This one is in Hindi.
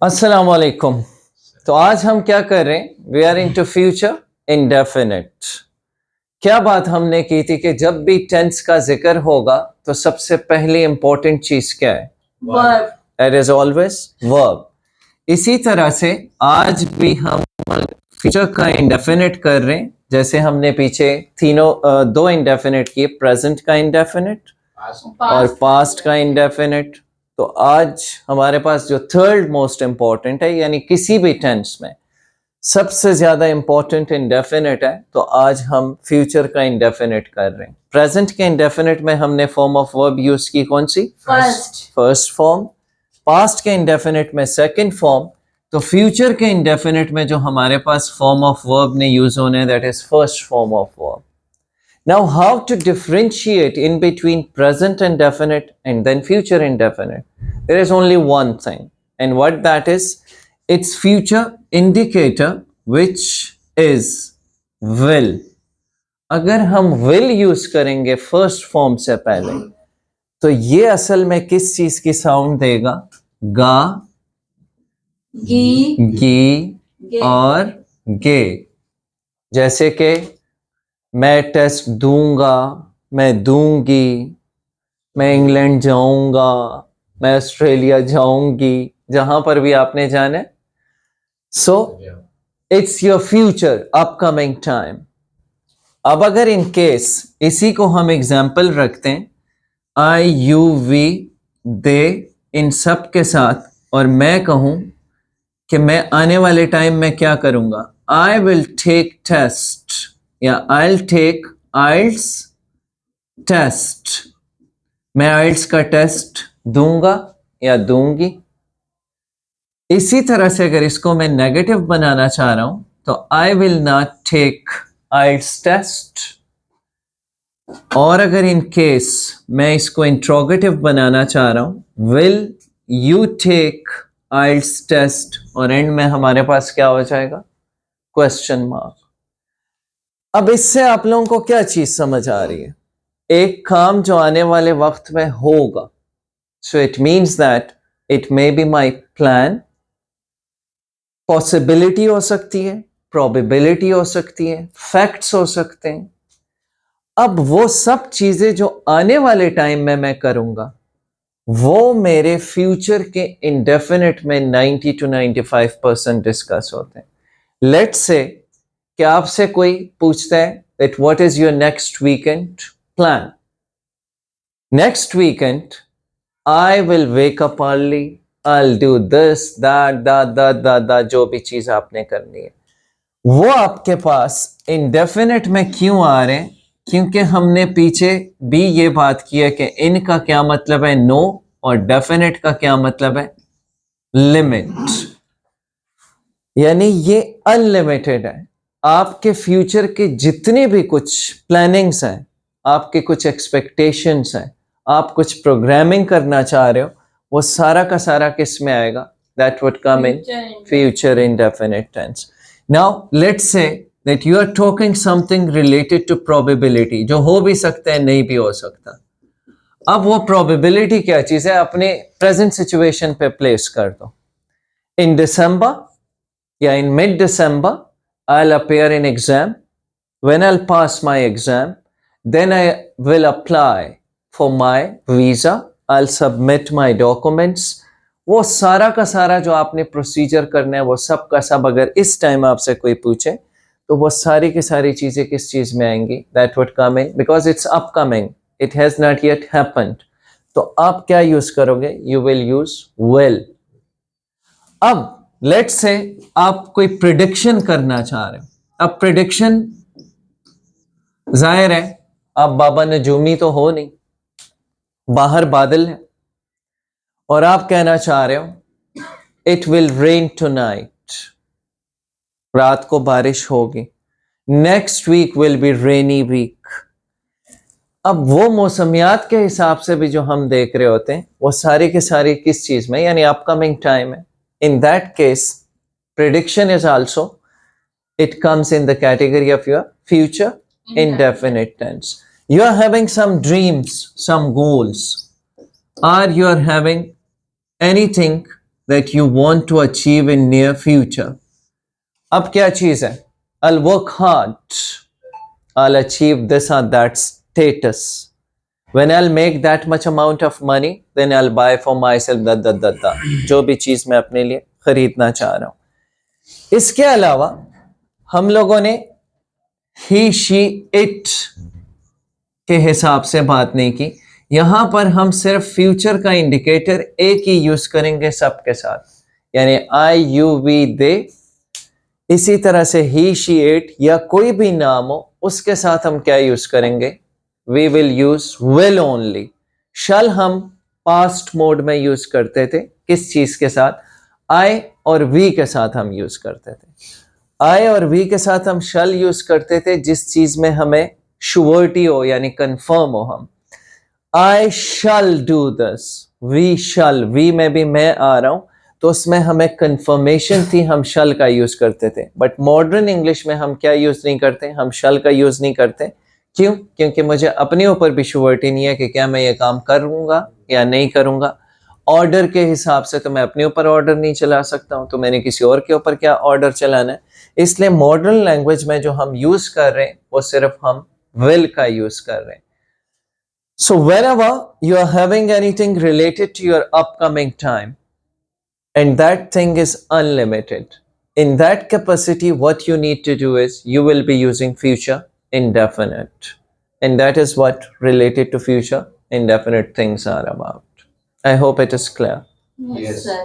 अस्सलाम वालेकुम। तो आज हम क्या कर रहे हैं? We are into future indefinite. क्या बात हमने की थी कि जब भी टेंस का जिक्र होगा तो सबसे पहली इंपॉर्टेंट चीज क्या है? Verb. It is always verb. इसी तरह से आज भी हम फ्यूचर का इंडेफिनिट कर रहे हैं, जैसे हमने पीछे दो इंडेफिनिट किए, प्रेजेंट का इंडेफिनिट और पास्ट का इंडेफिनिट। तो आज हमारे पास जो थर्ड मोस्ट इंपॉर्टेंट है, यानी किसी भी टेंस में सबसे ज्यादा इंपॉर्टेंट इंडेफिनिट है, तो आज हम फ्यूचर का इंडेफिनिट कर रहे हैं। प्रेजेंट के इंडेफिनिट में हमने फॉर्म ऑफ वर्ब यूज की, कौन सी? First form. पास्ट के इंडेफिनिट में सेकंड फॉर्म। तो फ्यूचर के इंडेफिनिट में जो हमारे पास फॉर्म ऑफ वर्ब ने यूज होने, that is first form of verb. Now, how to differentiate in between present indefinite and then future indefinite? There is only one thing, and what that is, it's future indicator, which is will. अगर हम will use करेंगे first form से पहले, तो ये असल में किस चीज की साउंड देगा? गा, गी और गे। जैसे कि मैं टेस्ट दूंगा, मैं दूंगी, मैं इंग्लैंड जाऊंगा, मैं ऑस्ट्रेलिया जाऊंगी, जहां पर भी आपने जाना है। So it's your future upcoming time. अब अगर इन केस इसी को हम एग्जाम्पल रखते हैं, आई, यू, वी, दे, इन सब के साथ, और मैं कहूं कि मैं आने वाले टाइम में क्या करूंगा? आई विल टेक टेस्ट या आई टेक आइल्स टेस्ट। मैं आइल्स का टेस्ट दूंगा या दूंगी। इसी तरह से अगर इसको मैं नेगेटिव बनाना चाह रहा हूं, तो I will not take IELTS test. और अगर इन केस मैं इसको इंट्रोगेटिव बनाना चाह रहा हूं, will you take IELTS test, और एंड में हमारे पास क्या हो जाएगा? Question mark. अब इससे आप लोगों को क्या चीज समझ आ रही है? एक काम जो आने वाले वक्त में होगा, so it means that it may be my plan. Possibility हो सकती है, प्रोबेबिलिटी हो सकती है, फैक्ट्स हो सकते हैं। अब वो सब चीजें जो आने वाले टाइम में मैं करूंगा, वो मेरे फ्यूचर के इंडेफिनिट में 90 to 95% डिस्कस होते हैं। लेट्स से कि आपसे कोई पूछता है that what is your next weekend plan? Next weekend, I will wake up early, I'll do this, that, जो भी चीज आपने करनी है, वो आपके पास इंडेफिनिट में क्यों आ रहे हैं? क्योंकि हमने पीछे भी ये बात की है कि इनका क्या मतलब है? नो, और डेफिनेट का क्या मतलब है? लिमिट। यानी ये अनलिमिटेड है। आपके फ्यूचर के जितने भी कुछ प्लानिंग्स हैं, आपके कुछ एक्सपेक्टेशंस हैं, आप कुछ प्रोग्रामिंग करना चाह रहे हो, वो सारा का सारा किस में आएगा? That would come in future indefinite tense. Now let's say that you are talking something related to probability, जो हो भी सकता है, नहीं भी हो सकता। अब वो प्रोबेबिलिटी क्या चीज है? अपने प्रेजेंट सिचुएशन पे प्लेस कर दो। इन दिसंबर या in mid-December, I'll appear in exam. When I'll pass my exam, then I will apply for my visa. I'll submit my documents. वो सारा का सारा जो आपने प्रोसीजर करना है, वो सब का सब अगर इस टाइम आपसे कोई पूछे, तो वो सारी की सारी चीजें किस चीज में आएंगी? That would come in because it's upcoming. It has not yet happened. तो आप क्या यूज करोगे? You will use will. अब लेट्स से आप कोई प्रिडिक्शन करना चाह रहे हो। अब प्रिडिक्शन जाहिर है, आप बाबा नजूमी तो हो नहीं, बाहर बादल है, और आप कहना चाह रहे हो इट विल रेन टुनाइट, रात को बारिश होगी, next week will be rainy week. अब वो मौसमियात के हिसाब से भी जो हम देख रहे होते हैं, वो सारी के सारी किस चीज में? यानी अपकमिंग टाइम है। In that case, prediction is also, it comes in the category of your future indefinite tense. You are having some dreams, some goals, or you are having anything that you want to achieve in near future. अब क्या चीज है? I'll work hard. I'll achieve this or that status. When I'll make that much amount of money, then I'll buy for myself that. जो भी चीज मैं अपने लिए खरीदना चाह रहा हूं. इसके अलावा हम लोगों ने he, she, it के हिसाब से बात नहीं की. यहां पर हम सिर्फ फ्यूचर का इंडिकेटर एक ही यूज करेंगे सबके साथ, यानी आई, यू, वी, दे. इसी तरह से ही, शी, इट या कोई भी नाम हो उसके साथ हम क्या यूज करेंगे? We will use will only. Shall हम पास्ट मोड में यूज करते थे. किस चीज के साथ? आई और वी के साथ हम यूज करते थे. आई और वी के साथ हम शल यूज करते थे जिस चीज में हमें श्योरिटी हो, यानी कंफर्म हो. हम I shall do this, we shall, we में भी मैं आ रहा हूं तो उसमें हमें कंफर्मेशन थी, हम शल का यूज करते थे. बट मॉडर्न इंग्लिश में हम क्या यूज नहीं करते? हम शल का यूज नहीं करते. क्यों? क्योंकि मुझे अपने ऊपर भी श्योरिटी नहीं है कि क्या मैं ये काम करूंगा या नहीं करूंगा. ऑर्डर के हिसाब से तो मैं अपने ऊपर ऑर्डर नहीं चला सकता हूं, तो मैंने किसी और के ऊपर क्या ऑर्डर चलाना है. इसलिए मॉडर्न लैंग्वेज में जो हम यूज कर रहे हैं वो सिर्फ हम विल का यूज कर रहे हैं. So whenever you are having anything related to your upcoming time and that thing is unlimited, in that capacity what you need to do is you will be using future indefinite, and that is what related to future indefinite things are about. I hope it is clear. Yes, sir.